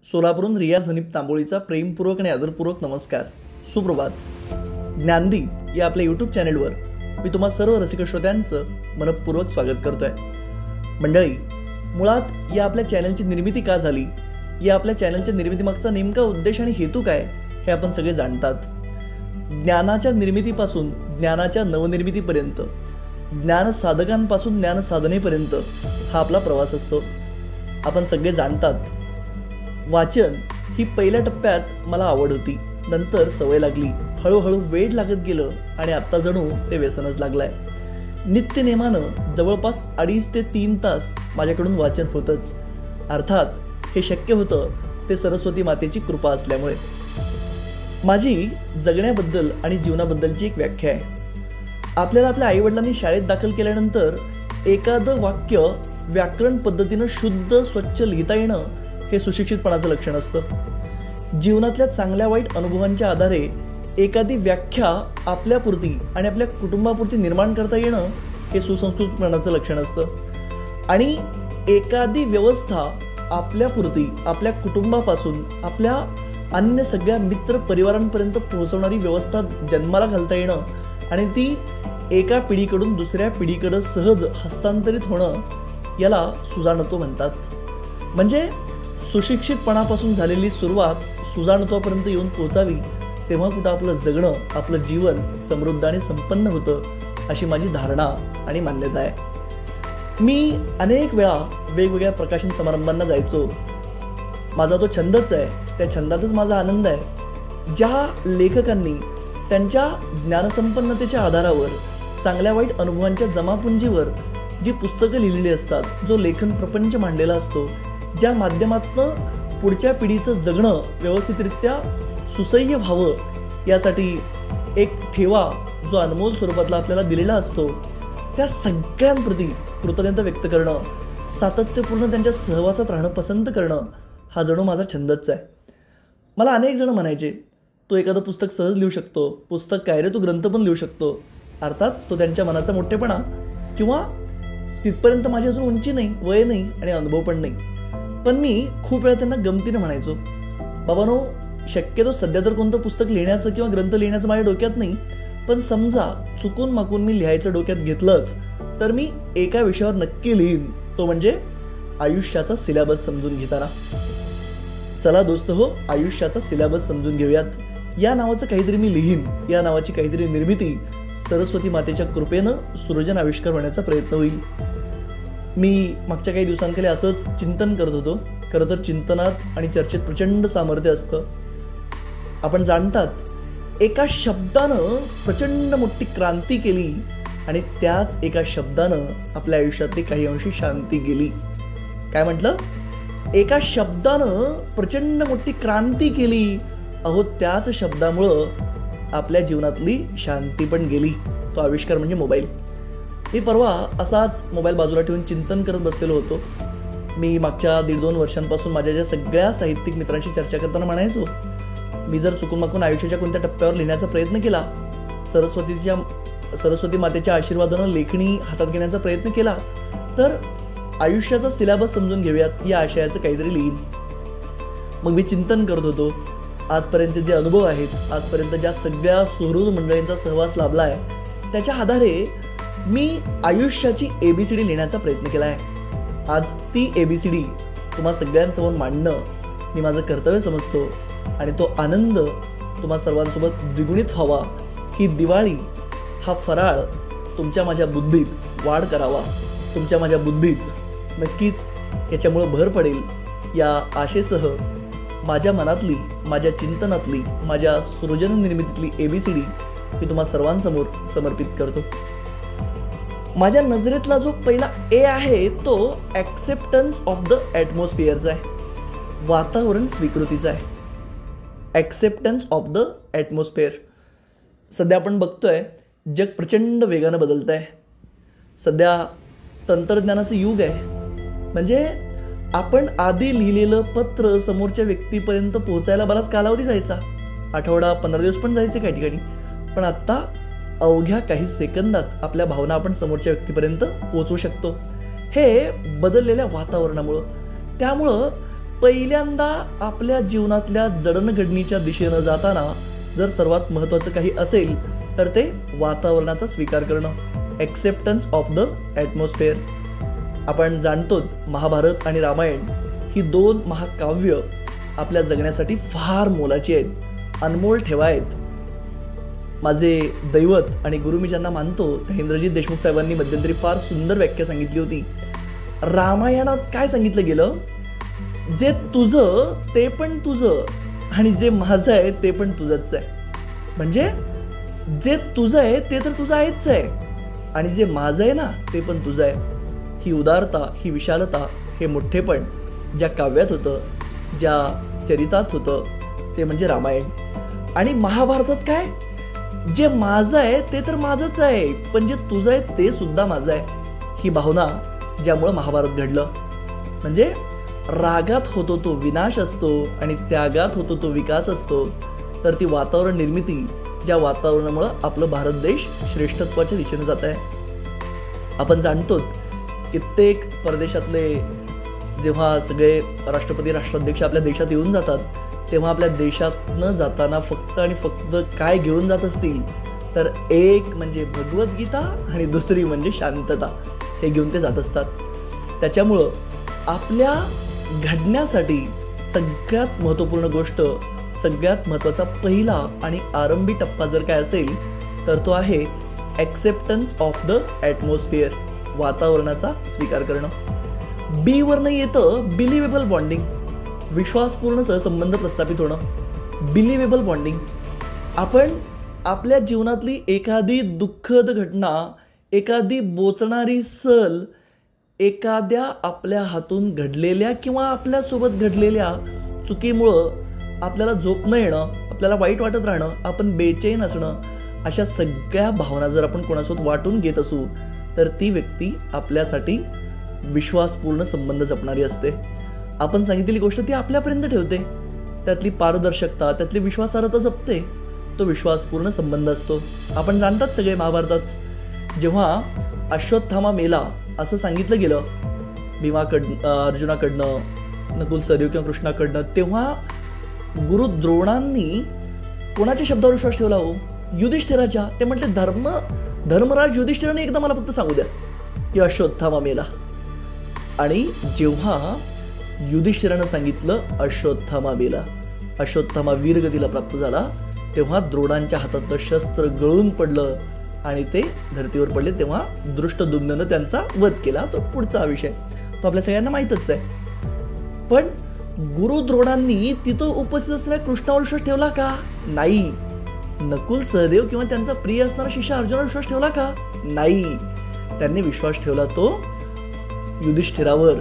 सोलापूरहून रिया झनीप तांबोळीचा प्रेमपूर्वक आणि आदरपूर्वक नमस्कार. सुप्रभात. ज्ञानदीप या आपल्या यूट्यूब चॅनलवर मी तुम्हा सर्व रसिक श्रोत्यांचं मनपूर्वक स्वागत करतोय. मंडळी, मुळात या आपल्या चॅनलची निर्मिती का झाली, या आपल्या चॅनलच्या निर्मितीमागचा नेमका उद्देश आणि हेतू काय हे आपण सगळे जाणतात. ज्ञानाच्या निर्मितीपासून ज्ञानाच्या नवनिर्मितीपर्यंत, ज्ञान साधकांपासून ज्ञान साधनेपर्यंत हा आपला प्रवास असतो. आपण सगळे जाणतात, वाचन ही पहिल्या टप्प्यात मला आवड होती, नंतर सवय लागली, हळूहळू वेळ लागत गेलं आणि आत्ता जणू ते व्यसनच लागलंय. नित्यनेमानं जवळपास 2.5 ते 3 तास माझ्याकडून वाचन होतंच. अर्थात हे शक्य होतं ते सरस्वती मातेची कृपा असल्यामुळे. माझी जगण्याबद्दल आणि जीवनाबद्दलची एक व्याख्या आहे. आपल्याला आपल्या आईवडिलांनी शाळेत दाखल केल्यानंतर एखादं वाक्य व्याकरण पद्धतीनं शुद्ध स्वच्छ लिहिता येणं हे सुशिक्षितपणाचं लक्षण असतं. जीवनातल्या चांगल्या वाईट अनुभवांच्या आधारे एखादी व्याख्या आपल्यापुरती आणि आपल्या कुटुंबापुरती निर्माण करता येणं हे सुसंस्कृतपणाचं लक्षण असतं. आणि एखादी व्यवस्था आपल्यापुरती, आपल्या कुटुंबापासून आपल्या अन्य सगळ्या मित्र परिवारांपर्यंत पोहोचवणारी व्यवस्था जन्माला घालता येणं आणि ती एका पिढीकडून दुसऱ्या पिढीकडं सहज हस्तांतरित होणं याला सुजाणत्व म्हणतात. म्हणजे सुशिक्षितपणापासून झालेली सुरुवात सुजाणत्वापर्यंत येऊन पोचावी तेव्हा कुठं आपलं जगणं, आपलं जीवन समृद्ध आणि संपन्न होतं, अशी माझी धारणा आणि मान्यता आहे. मी अनेक वेळा वेगवेगळ्या प्रकाशन समारंभांना जायचो. माझा तो छंदच आहे, त्या छंदातच माझा आनंद आहे. ज्या लेखकांनी त्यांच्या ज्ञानसंपन्नतेच्या आधारावर, चांगल्या वाईट अनुभवांच्या जमापुंजीवर जी पुस्तकं लिहिलेली असतात, जो लेखन प्रपंच मांडलेला असतो, ज्या माध्यमातून पुढच्या पिढीचं जगणं व्यवस्थितरित्या सुसह्य व्हावं यासाठी एक ठेवा जो अनमोल स्वरूपातला आपल्याला दिलेला असतो, त्या सगळ्यांप्रती कृतज्ञता व्यक्त करणं, सातत्यपूर्ण त्यांच्या सहवासात राहणं पसंत करणं हा जणू माझा छंदच आहे. मला अनेक जण म्हणायचे, तो एखादं पुस्तक सहज लिहू शकतो, पुस्तक काय रे तू ग्रंथ पण लिहू शकतो. अर्थात तो त्यांच्या मनाचा मोठेपणा किंवा तिथपर्यंत माझी अजून उंची नाही, वय नाही आणि अनुभव पण नाही. पण मी खूप वेळा त्यांना गमतीनं म्हणायचो, बाबांनो, शक्यतो सध्या तर कोणतं पुस्तक लिहिण्याचं किंवा ग्रंथ लिहिण्याचं माझ्या डोक्यात नाही, पण समजा चुकून माकून मी लिहायचं डोक्यात घेतलंच तर मी एका विषयावर नक्की लिहीन, तो म्हणजे आयुष्याचा सिलेबस समजून घेताना. चला दोस्त हो, आयुष्याचा सिलेबस समजून घेऊयात. या नावाचं काहीतरी मी लिहीन, या नावाची काहीतरी निर्मिती सरस्वती मातेच्या कृपेनं सृजन आविष्कार होण्याचा प्रयत्न होईल. मी मागच्या काही दिवसांखाली असंच चिंतन करत होतो. खरं तर चिंतनात आणि चर्चेत प्रचंड सामर्थ्य असतं. आपण जाणतात, एका शब्दानं प्रचंड मोठी क्रांती केली आणि त्याच एका शब्दानं आपल्या आयुष्यातली काही अंशी शांती गेली. काय म्हटलं? एका शब्दानं प्रचंड मोठी क्रांती केली. अहो, त्याच शब्दामुळं आपल्या जीवनातली शांती पण गेली. तो आविष्कार म्हणजे मोबाईल. मी परवा असाच मोबाईल बाजूला ठेवून चिंतन करत बसलेलो होतो. मी मागच्या 1.5-2 वर्षांपासून माझ्या ज्या सगळ्या साहित्यिक मित्रांशी चर्चा करताना म्हणायचो, मी जर चुकून आयुष्याच्या कोणत्या टप्प्यावर लिहिण्याचा प्रयत्न केला, सरस्वती मातेच्या आशीर्वादानं लेखणी हातात घेण्याचा प्रयत्न केला, तर आयुष्याचा सिलेबस समजून घेऊयात या आशयाचं काहीतरी लिहीन. मग मी चिंतन करत होतो, आजपर्यंत जे अनुभव आहेत, आजपर्यंत ज्या सगळ्या सुहृद मंडळींचा सहवास लाभला आहे, त्याच्या आधारे मी आयुष्याची ABCD लिहिण्याचा प्रयत्न केला आहे. आज ती ABCD तुम्हा सगळ्यांसमोर मांडणं मी माझं कर्तव्य समजतो आणि तो आनंद तुम्हा सर्वांसोबत द्विगुणित व्हावा, ही दिवाळी, हा फराळ तुमच्या माझ्या बुद्धीत वाढ करावा, तुमच्या माझ्या बुद्धीत नक्कीच याच्यामुळं भर पडेल, या आशेसह माझ्या मनातली, माझ्या चिंतनातली, माझ्या सृजन निर्मितीतली ABCD मी तुम्हा सर्वांसमोर समर्पित करतो. माझ्या नजरेतला जो पहिला A आहे तो ॲक्सेप्टन्स ऑफ द ॲटमॉस्फिअरचा आहे, वातावरण स्वीकृतीचा आहे. Acceptance of the atmosphere. सध्या आपण बघतोय, जग प्रचंड वेगानं बदलत आहे. सध्या तंत्रज्ञानाचं युग आहे. म्हणजे आपण आधी लिहिलेलं पत्र समोरच्या व्यक्तीपर्यंत पोहोचायला बराच कालावधी जायचा, आठवडा 15 दिवस पण जायचे काही ठिकाणी. पण आत्ता अवघ्या काही सेकंदात आपल्या भावना आपण समोरच्या व्यक्तीपर्यंत पोहोचवू शकतो. हे बदललेल्या वातावरणामुळं. त्यामुळं पहिल्यांदा आपल्या जीवनातल्या जडणघडणीच्या दिशेनं जाताना जर सर्वात महत्त्वाचं काही असेल तर ते वातावरणाचा स्वीकार करणं, ॲक्सेप्टन्स ऑफ द ॲटमॉस्फिअर. आपण जाणतो महाभारत आणि रामायण ही 2 महाकाव्य आपल्या जगण्यासाठी फार मोलाची आहेत, अनमोल ठेवा आहेत. माझे दैवत आणि गुरु मी ज्यांना मानतो त्या इंद्रजित देशमुख साहेबांनी मध्यंतरी फार सुंदर व्याख्या सांगितली होती. रामायणात काय सांगितलं गेलं, जे तुझं ते पण तुझं आणि जे माझं आहे ते पण तुझंच आहे. म्हणजे जे तुझं आहे ते तर तुझं आहेच आहे आणि जे माझं आहे ना ते पण तुझं आहे. ही उदारता, ही विशालता, हे मोठेपण ज्या काव्यात होतं, ज्या चरितात होतं ते म्हणजे रामायण. आणि महाभारतात काय, जे माझं आहे ते तर माझंच आहे पण जे तुझं आहे ते सुद्धा माझं आहे. ही भावना ज्यामुळं महाभारत घडलं. म्हणजे रागात होतो तो विनाश असतो आणि त्यागात होतो तो विकास असतो. तर ती वातावरण निर्मिती, ज्या वातावरणामुळं आपलं भारत देश श्रेष्ठत्वाच्या दिशेने जात आहे. आपण जाणतो कित्येक परदेशातले जेव्हा सगळे राष्ट्रपती राष्ट्राध्यक्ष आपल्या देशात येऊन जातात तेव्हा आपल्या देशात न जाताना फक्त आणि फक्त काय घेऊन जात असतील तर एक म्हणजे भगवद्गीता आणि दुसरी म्हणजे शांतता, हे घेऊन ते जात असतात. त्याच्यामुळं आपल्या घडण्यासाठी सगळ्यात महत्त्वपूर्ण गोष्ट, सगळ्यात महत्त्वाचा पहिला आणि आरंभी टप्पा जर काय असेल तर तो आहे ॲक्सेप्टन्स ऑफ द ॲटमॉस्फिअर, वातावरणाचा स्वीकार करणं. बी वरनं येतं बिलिव्हेबल बॉन्डिंग, विश्वासपूर्ण सहसंबंध प्रस्थापित होणं. बिलिव्हेबल बॉन्डिंग, आपण आपल्या जीवनातली एखादी दुःखद घटना, एखादी बोचणारी सल, एखाद्या आपल्या हातून घडलेल्या किंवा आपल्यासोबत घडलेल्या चुकीमुळं आपल्याला झोप न येणं, आपल्याला वाईट वाटत राहणं, आपण बेचैन असणं, अशा सगळ्या भावना जर आपण कोणासोबत वाटून घेत असू तर ती व्यक्ती आपल्यासाठी विश्वासपूर्ण संबंध जपणारी असते. आपण सांगितलेली गोष्ट ती आपल्यापर्यंत ठेवते, त्यातली पारदर्शकता, त्यातली विश्वासार्हता जपते, तो विश्वासपूर्ण संबंध असतो. आपण जाणतात सगळे महाभारतात जेव्हा अश्वत्थामा मेला असं सांगितलं गेलं अर्जुनाकडनं, नकुल सहदेव किंवा कृष्णाकडनं, तेव्हा गुरु द्रोणांनी कोणाच्या शब्दावर विश्वास ठेवला हो? युधिष्ठिराच्या. ते म्हटले धर्मराज युधिष्ठिराने एकदा मला फक्त सांगू द्या की अश्वत्थामा मेला. आणि जेव्हा युधिष्ठिरानं सांगितलं अश्वत्थामा मेला, अश्वत्थामा वीरगतीला प्राप्त झाला, तेव्हा द्रोणांच्या हातातलं शस्त्र गळून पडलं आणि ते धर्तीवर पडले. तेव्हा दृष्टद्युम्ननं त्यांचा वध केला. तो पुढचा विषय, तो आपल्या सगळ्यांना माहीतच आहे. पण गुरु द्रोणांनी तिथं उपस्थित असणाऱ्या कृष्णावर विश्वास ठेवला का? नाही. नकुल सहदेव किंवा त्यांचा प्रिय असणारा शिष्य अर्जुनावर विश्वास ठेवला का? नाही. त्यांनी विश्वास ठेवला तो युधिष्ठिरावर.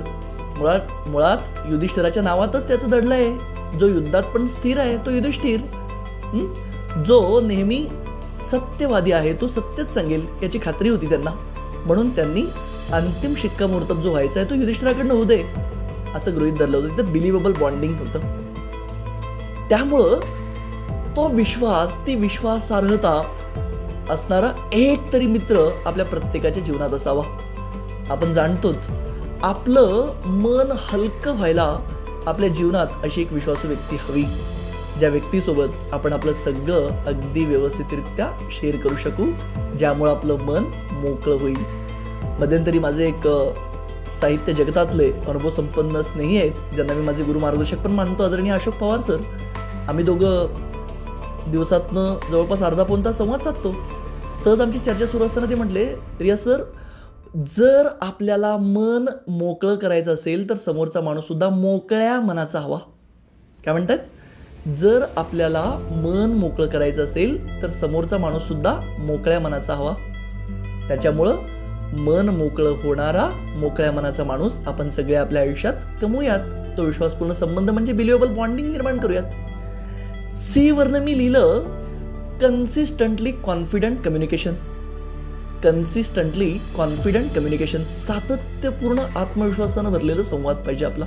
मुळात युधिष्ठिराच्या नावातच त्याचं दडलं आहे. जो युद्धात पण स्थिर आहे तो युधिष्ठिर, जो नेहमी सत्यवादी आहे, तो सत्यच सांगेल याची खात्री होती त्यांना. म्हणून त्यांनी अंतिम शिक्कामोर्तब जो व्हायचा आहे तो युधिष्ठिराकडनं होऊ दे असं गृहीत धरलं होतं. तिथं बिलिव्हेबल बॉन्डिंग होतं. त्यामुळं तो विश्वास, ती विश्वासार्हता असणारा एक तरी मित्र आपल्या प्रत्येकाच्या जीवनात असावा. आपण जाणतोच आपलं मन हलकं व्हायला आपल्या जीवनात अशी एक विश्वासू व्यक्ती हवी, ज्या व्यक्तीसोबत आपण आपलं सगळं अगदी व्यवस्थितरित्या शेअर करू शकू, ज्यामुळं आपलं मन मोकळं होईल. मध्यंतरी माझे एक साहित्य जगतातले अनुभव संपन्न स्नेही आहेत, ज्यांना मी माझे गुरु मार्गदर्शक पण मानतो, आदरणीय अशोक पवार सर. आम्ही दोघं दिवसातनं जवळपास अर्धा-पाऊण तास संवाद साधतो. सहज आमची चर्चा सुरू असताना ते म्हटले, रिया सर, जर आपल्याला मन मोकळं करायचं असेल तर समोरचा माणूस सुद्धा मोकळ्या मनाचा हवा. काय म्हणतात? जर आपल्याला मन मोकळं करायचं असेल तर समोरचा माणूस सुद्धा मोकळ्या मनाचा हवा. त्याच्यामुळं मन मोकळं होणारा, मोकळ्या मनाचा माणूस आपण सगळे आपल्या आयुष्यात कमवूयात. तो विश्वासपूर्ण संबंध म्हणजे बिलिव्हेबल बॉन्डिंग निर्माण करूयात. सी वरनं मी लिहिलं consistently confident communication. Consistently confident communication, सातत्यपूर्ण आत्मविश्वासानं भरलेलं संवाद पाहिजे आपला.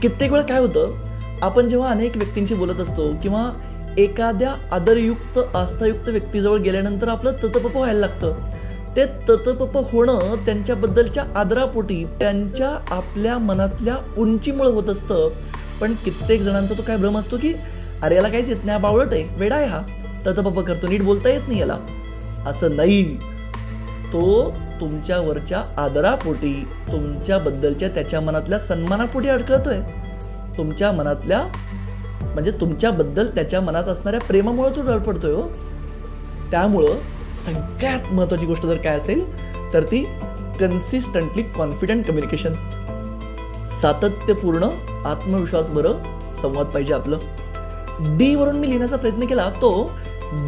कित्येक वेळा काय होतं, आपण जेव्हा अनेक व्यक्तींशी बोलत असतो किंवा एखाद्या आदरयुक्त, आस्थायुक्त व्यक्तीजवळ गेल्यानंतर आपलं ततपप व्हायला लागतं. ते ततपप होणं त्यांच्याबद्दलच्या आदरापोटी त्यांच्या आपल्या मनातल्या उंचीमुळे होत असतं. पण कित्येक जणांचा तो काय भ्रम असतो की अरे याला काहीच येत नाही, बावळट आहे, वेडा आहे, हा ततपप करतो, नीट बोलता येत नाही याला. असं नाही. तो तुमच्यावरच्या आदरापोटी, तुमच्याबद्दलच्या त्याच्या मनातल्या सन्मानापोटी अडकळतोय. तुमच्या मनातल्या म्हणजे तुमच्याबद्दल त्याच्या मनात असणाऱ्या प्रेमामुळे तो धडपडतोय हो. त्यामुळं सगळ्यात महत्त्वाची गोष्ट जर काय असेल तर ती कन्सिस्टंटली कॉन्फिडंट कम्युनिकेशन, सातत्यपूर्ण आत्मविश्वास बरं संवाद पाहिजे आपलं. डी वरून मी लिहिण्याचा प्रयत्न केला तो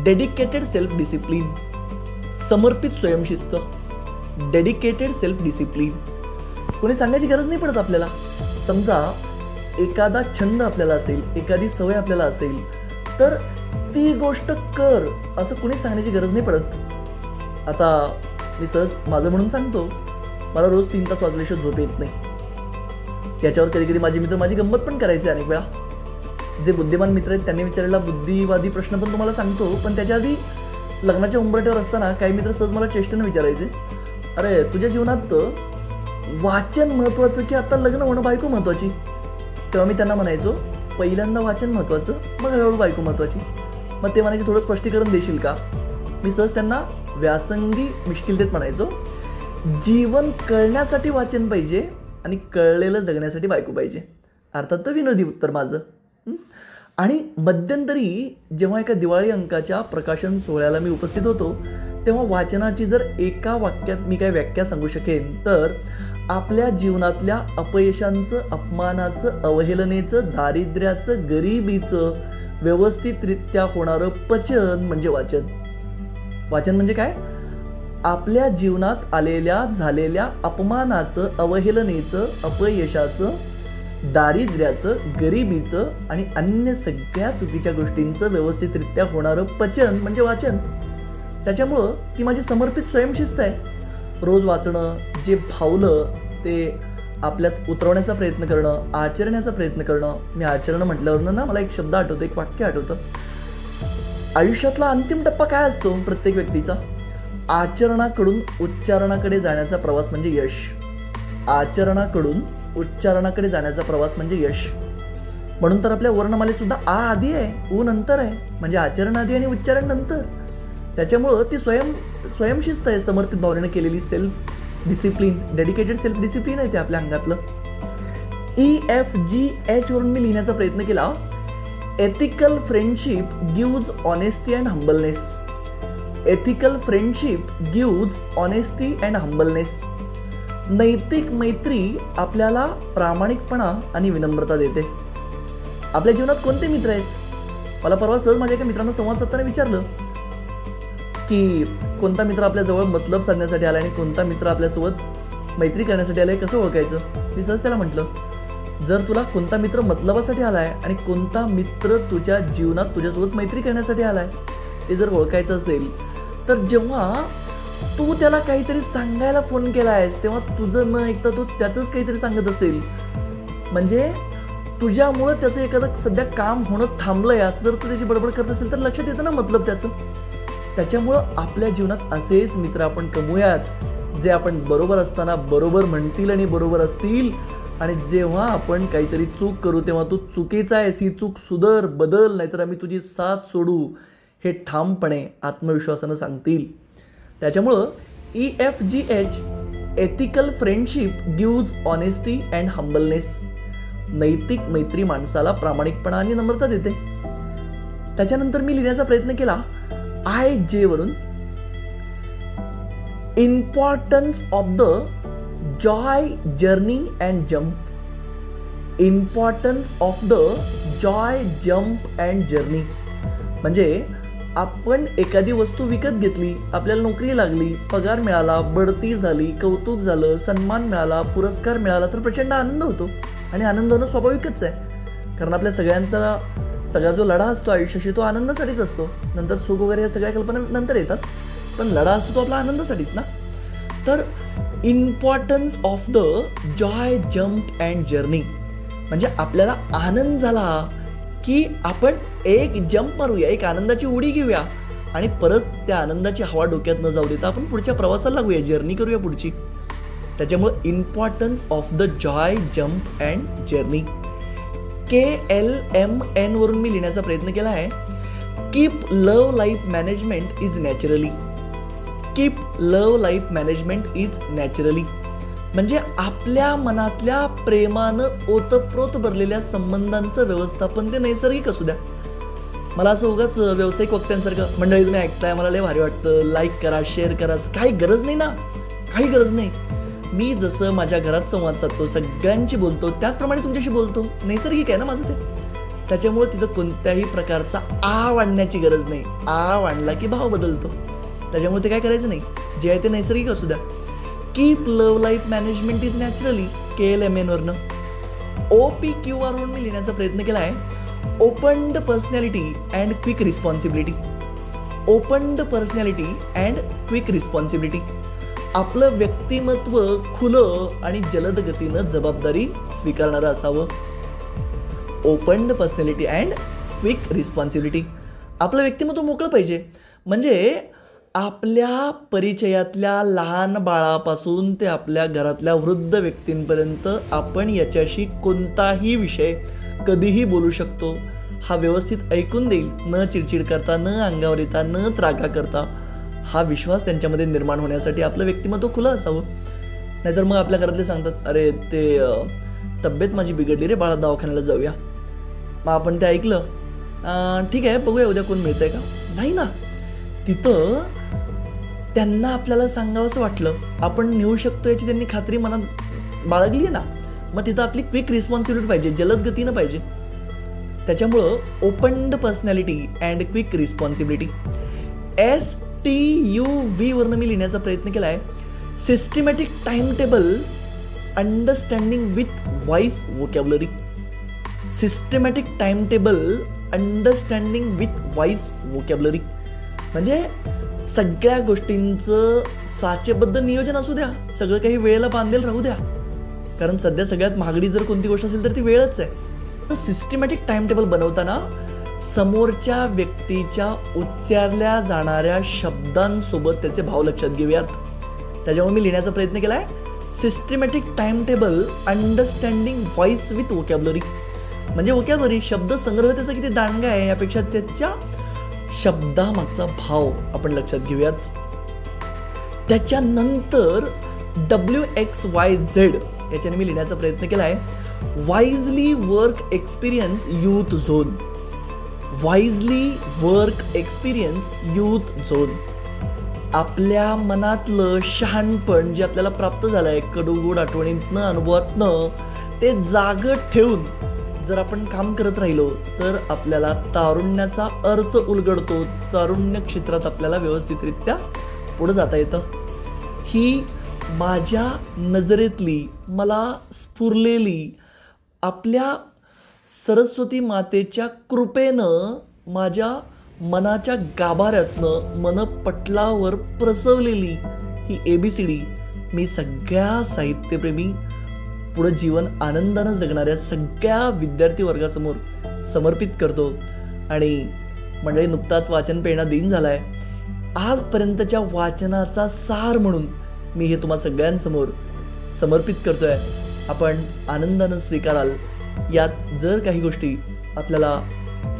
डेडिकेटेड सेल्फ डिसिप्लिन, समर्पित स्वयंशिस्त. डेडिकेटेड सेल्फ डिसिप्लिन कोणी सांगायची गरज नाही पडत आपल्याला. समजा एखादा छंद आपल्याला असेल, एखादी सवय आपल्याला असेल तर ती गोष्ट कर असं कुणी सांगण्याची गरज नाही पडत. आता मी सहज माझं म्हणून सांगतो, मला रोज 3 तास वाजल्याशिवाय झोप येत नाही. त्याच्यावर कधी कधी माझे मित्र माझी गंमत पण करायचे अनेक वेळा. जे बुद्धिमान मित्र आहेत त्यांनी विचारलेला बुद्धिवादी प्रश्न पण तुम्हाला सांगतो, पण त्याच्या आधी लग्नाच्या उंबरठ्यावर असताना काही मित्र सहज मला चेष्टेनं विचारायचे, अरे तुझ्या जीवनात वाचन महत्त्वाचं की आता लग्न होणं बायको महत्त्वाची? तेव्हा मी त्यांना म्हणायचो पहिल्यांदा वाचन महत्त्वाचं, मग हळूहळू बायको महत्त्वाची. मग ते म्हणायचे थोडं स्पष्टीकरण देशील का? मी सहज त्यांना व्यासंगी मिश्किलतेत म्हणायचो जीवन कळण्यासाठी वाचन पाहिजे आणि कळलेलं जगण्यासाठी बायको पाहिजे. अर्थात तो विनोदी उत्तर माझं. आणि मध्यंतरी जेव्हा एका दिवाळी अंकाच्या प्रकाशन सोहळ्याला मी उपस्थित होतो तेव्हा वाचनाची जर एका वाक्यात मी काय व्याख्या सांगू शकेन तर आपल्या जीवनातल्या अपयशांचं, अपमानाचं, अवहेलनेचं, दारिद्र्याचं, गरिबीचं व्यवस्थितरित्या होणारं पचन म्हणजे वाचन. वाचन म्हणजे काय? आपल्या जीवनात आलेल्या झालेल्या अपमानाचं, अवहेलनेचं, अपयशाचं, दारिद्र्याचं, गरिबीचं आणि अन्य सगळ्या चुकीच्या गोष्टींचं व्यवस्थितरित्या होणारं पचन म्हणजे वाचन. त्याच्यामुळं ती माझी समर्पित स्वयंशिस्त आहे. रोज वाचणं, जे भावलं ते आपल्यात उतरवण्याचा प्रयत्न करणं, आचरण्याचा प्रयत्न करणं. मी आचरण म्हटल्यावर ना मला एक शब्द आठवतो, एक वाक्य आठवतं. आयुष्यातला अंतिम टप्पा काय असतो प्रत्येक व्यक्तीचा? आचरणाकडून उच्चारणाकडे जाण्याचा प्रवास म्हणजे यश. आचरणाकडून उच्चारणाकडे जाण्याचा प्रवास म्हणजे यश. म्हणून तर आपल्या वर्णमालेत सुद्धा आ आधी आहे, उ नंतर आहे, म्हणजे आचरण आधी आणि उच्चारण नंतर. त्याच्यामुळं ती स्वयंशिस्त आहे, समर्पित भावनेने केलेली self discipline, dedicated self discipline आहे ते आपल्या अंगातलं. EFGH वरून मी लिहिण्याचा प्रयत्न केला ethical friendship gives honesty and humbleness. Ethical friendship gives honesty and humbleness. नैतिक मैत्री आपल्याला प्रामाणिकपणा आणि विनम्रता देते. आपल्या जीवनात कोणते मित्र आहेत? मला परवा सहज माझ्या एका मित्रांना संवाद साधताना विचारलं की कोणता मित्र आपल्या जवळ मतलब साधण्यासाठी आला आणि कोणता मित्र आपल्यासोबत मैत्री करण्यासाठी आलाय, कसं ओळखायचं? मी सहज त्याला म्हटलं जर तुला कोणता मित्र मतलबासाठी आलाय आणि कोणता मित्र तुझ्या जीवनात तुझ्यासोबत मैत्री करण्यासाठी आलाय ते जर ओळखायचं असेल तर जेव्हा तू त्याला काहीतरी सांगायला फोन केला आहेस तेव्हा तुझं न ऐकता तो त्याचंच काहीतरी सांगत असेल, म्हणजे तुझ्यामुळं त्याचं एखादं सध्या काम होणं थांबलंय असं जर तू त्याची बडबड करत असेल तर लक्षात येतं ना मतलब त्याचं. त्याच्यामुळं आपल्या जीवनात असेच मित्र आपण कमवूयात जे आपण बरोबर असताना बरोबर म्हणतील आणि बरोबर असतील, आणि जेव्हा आपण काहीतरी चूक करू तेव्हा तू चुकीचा आहेस, ही चूक सुधार, बदल, नाहीतर आम्ही तुझी साथ सोडू हे ठामपणे आत्मविश्वासानं सांगतील. त्याच्यामुळं EFGH ethical friendship gives honesty and humbleness. नैतिक मैत्री माणसाला प्रामाणिकपणा आणि नम्रता देते. त्याच्यानंतर मी लिहिण्याचा प्रयत्न केला IJ वरून importance of the Joy journey and jump. Importance of the Joy jump and journey म्हणजे आपण एखादी वस्तू विकत घेतली, आपल्याला नोकरी लागली, पगार मिळाला, बढती झाली, कौतुक झालं, सन्मान मिळाला, पुरस्कार मिळाला तर प्रचंड आनंद होतो. आणि आनंद होणं स्वाभाविकच आहे, कारण आपल्या सगळा जो लढा असतो आयुष्याशी तो आनंदासाठीच असतो. नंतर सुख वगैरे या सगळ्या कल्पना नंतर येतात, पण लढा असतो तो आपला आनंदासाठीच ना. तर importance of the Joy jump and journey म्हणजे आपल्याला आनंद झाला की आपण एक जंप मारूया, एक आनंदाची उडी घेऊया आणि परत त्या आनंदाची हवा डोक्यात न जाऊ देता आपण पुढच्या प्रवासाला लागूया, जर्नी करूया पुढची. त्याच्यामुळं importance of the Joy jump and journey. KLMN वरून मी लिहिण्याचा प्रयत्न केला आहे. Keep love life management is naturally. Keep love life management is naturally म्हणजे आपल्या मनातल्या प्रेमानं ओतप्रोत भरलेल्या संबंधांचं व्यवस्थापन ते नैसर्गिक असू द्या. मला असं उगाच व्यावसायिक वक्त्यांसारखं मंडळी तुम्ही ऐकताय, मला लय भारी वाटतं, लाईक करा, शेअर करा, काही गरज नाही ना, काही गरज नाही. मी जसं माझ्या घरात संवाद साधतो, सगळ्यांशी बोलतो, त्याचप्रमाणे तुमच्याशी बोलतो. नैसर्गिक आहे ना माझं ते. त्याच्यामुळे तिथं कोणत्याही प्रकारचा आ वाढण्याची गरज नाही. आ वाढला की भाव बदलतो. त्याच्यामुळे ते काय करायचं नाही, जे आहे ते नैसर्गिक असू द्या. Keep love life management is naturally. KLMN वरनं. OPQ वरून मी लिहिण्याचा प्रयत्न केला आहे. Opened personality and quick responsibility. Opened personality and quick responsibility. आपलं व्यक्तिमत्व खुलं आणि जलद गतीनं जबाबदारी स्वीकारणारं असावं. Opened personality and quick responsibility. आपलं व्यक्तिमत्व मोकळं पाहिजे. म्हणजे आपल्या परिचयातल्या लहान बाळापासून ते आपल्या घरातल्या वृद्ध व्यक्तींपर्यंत आपण याच्याशी कोणताही विषय कधीही बोलू शकतो. हा व्यवस्थित ऐकून देईल, न चिडचिड करता, न अंगावर येता, न त्रागा करता. हा विश्वास त्यांच्यामध्ये निर्माण होण्यासाठी आपलं व्यक्तिमत्व खुलं असावं. नाहीतर मग आपल्या घरातले सांगतात, अरे ते तब्येत माझी बिघडली रे बाळा, दवाखान्याला जाऊया. मग आपण ते ऐकलं, ठीक आहे बघूया उद्या कोण मिळतंय का. नाही ना, तिथं त्यांना आपल्याला सांगावं असं वाटलं, आपण नेऊ शकतो याची त्यांनी खात्री मनात बाळगली आहे ना, मग तिथं आपली क्विक रिस्पॉन्सिबिलिटी पाहिजे, जलद गतीनं पाहिजे. त्याच्यामुळं opened personality and quick responsibility. STUV वरनं मी लिहिण्याचा प्रयत्न केला आहे. Systematic time table understanding with voice vocabulary. Systematic time table understanding with voice vocabulary म्हणजे सगळ्या गोष्टींचं साचेबद्ध नियोजन असू द्या. सगळं काही वेळेला बांधेल राहू द्या. कारण सध्या सगळ्यात महागडी जर कोणती गोष्ट असेल तर ती वेळच आहे. तर सिस्टमॅटिक टाइम टेबल बनवताना समोरच्या व्यक्तीच्या उच्चारल्या जाणाऱ्या शब्दांसोबत त्याचे भाव लक्षात घेऊयात. त्याच्यामुळे मी लिहिण्याचा प्रयत्न केला आहे. Systematic time table understanding voice with vocabulary म्हणजे वोकॅब्युलरी शब्द संग्रह त्याचा किती दांडगा आहे यापेक्षा त्याच्या शब्दामागचा भाव आपण लक्षात घेऊयात. त्याच्यानंतर WXYZ याच्याने मी लिहिण्याचा प्रयत्न केला आहे. Wisely work experience youth zone. Wisely work experience youth zone. आपल्या मनातलं शहाणपण जे आपल्याला प्राप्त झालं आहे कडूगोड आठवणीतनं अनुभवातनं ते जागं ठेवून जर आपण काम करत राहिलो तर आपल्याला तारुण्याचा अर्थ उलगडतो. तारुण्य क्षेत्रात आपल्याला व्यवस्थितरित्या पुढे जाता येतं. ही माझ्या नजरेतली मला स्फुरलेली आपल्या सरस्वती मातेच्या कृपेनं माझ्या मनाच्या गाभाऱ्यातनं मनपटलावर प्रसवलेली ही ABCD मी सगळ्या साहित्यप्रेमी पुढं जीवन आनंदानं जगणाऱ्या सगळ्या विद्यार्थी वर्गासमोर समर्पित करतो. आणि मंडळी नुकताच वाचन प्रेरणा दिन झाला आहे. आजपर्यंतच्या वाचनाचा सार म्हणून मी हे तुम्हा सगळ्यांसमोर समर्पित करतोय. आपण आनंदानं स्वीकाराल. यात जर काही गोष्टी आपल्याला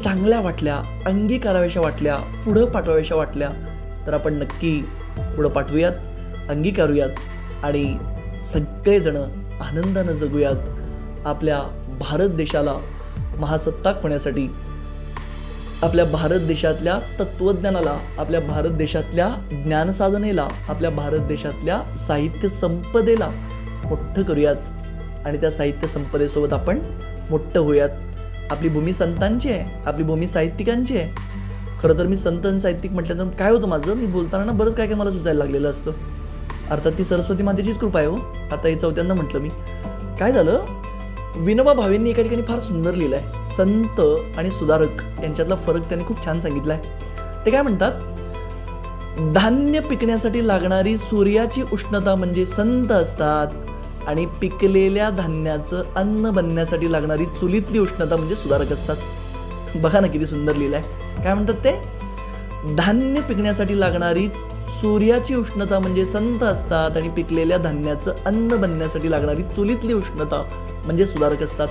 चांगल्या वाटल्या, अंगीकाराव्याशा वाटल्या, पुढं पाठवाव्याशा वाटल्या तर आपण नक्की पुढं पाठवूयात, अंगीकारूयात आणि सगळेजण आनंदानं जगूयात. आपल्या भारत देशाला महासत्ताक होण्यासाठी, आपल्या भारत देशातल्या तत्वज्ञानाला, आपल्या भारत देशातल्या ज्ञानसाधनेला, आपल्या भारत देशातल्या साहित्य संपदेला मोठं करूयात आणि त्या साहित्य संपदेसोबत आपण मोठं होऊयात. आपली भूमी संतांची आहे, आपली भूमी साहित्यिकांची आहे. खरं तर मी संत साहित्यिक म्हटल्यानंतर काय होतं माझं, मी बोलताना बरंच काय काय मला सुचायला लागलेलं असतं. अर्थात ती सरस्वती मातेचीच कृपा आहे हो. आता हे चौथ्यांदा म्हटलं मी. काय झालं, विनोबा भावेंनी एका ठिकाणी फार सुंदर लिहिलं आहे. संत आणि सुधारक यांच्यातला फरक त्यांनी खूप छान सांगितला आहे. ते काय म्हणतात, धान्य पिकण्यासाठी लागणारी सूर्याची उष्णता म्हणजे संत असतात आणि पिकलेल्या धान्याचं अन्न बनण्यासाठी लागणारी चुलीतली उष्णता म्हणजे सुधारक असतात. बघा ना किती सुंदर लिहिलं आहे. काय म्हणतात ते, धान्य पिकण्यासाठी लागणारी सूर्याची उष्णता म्हणजे संत असतात आणि पिकलेल्या धान्याचं अन्न बनण्यासाठी लागणारी चुलीतली उष्णता म्हणजे सुधारक असतात.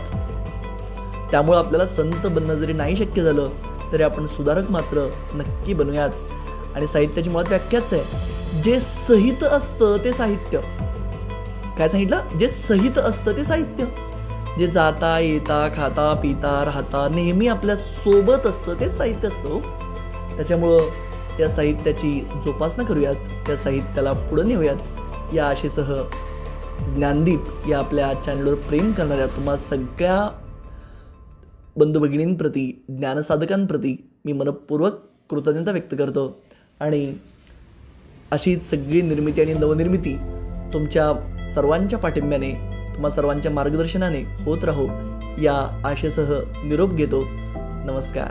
त्यामुळे आपल्याला संत बनणं जरी नाही शक्य झालं तरी आपण सुधारक मात्र नक्की बनूयात. आणि साहित्याची मुळात व्याख्याच आहे, जे सहित असतं ते साहित्य. काय सांगितलं? जे सहित असतं ते साहित्य. जे जाता येता खाता पिता राहता नेहमी आपल्या सोबत असतं तेच साहित्य असतं. त्याच्यामुळं त्या साहित्याची जोपासना करूयात, त्या साहित्याला पुढे नेऊयात या आशेसह ज्ञानदीप या आपल्या चॅनलवर प्रेम करणाऱ्या तुम्हा सगळ्या बंधू भगिनींप्रती, ज्ञानसाधकांप्रती मी मनपूर्वक कृतज्ञता व्यक्त करतो. आणि अशीच सगळी निर्मिती आणि नवनिर्मिती तुमच्या सर्वांच्या पाठिंब्याने, तुम्हा सर्वांच्या मार्गदर्शनाने होत राहो या आशेसह निरोप घेतो. नमस्कार.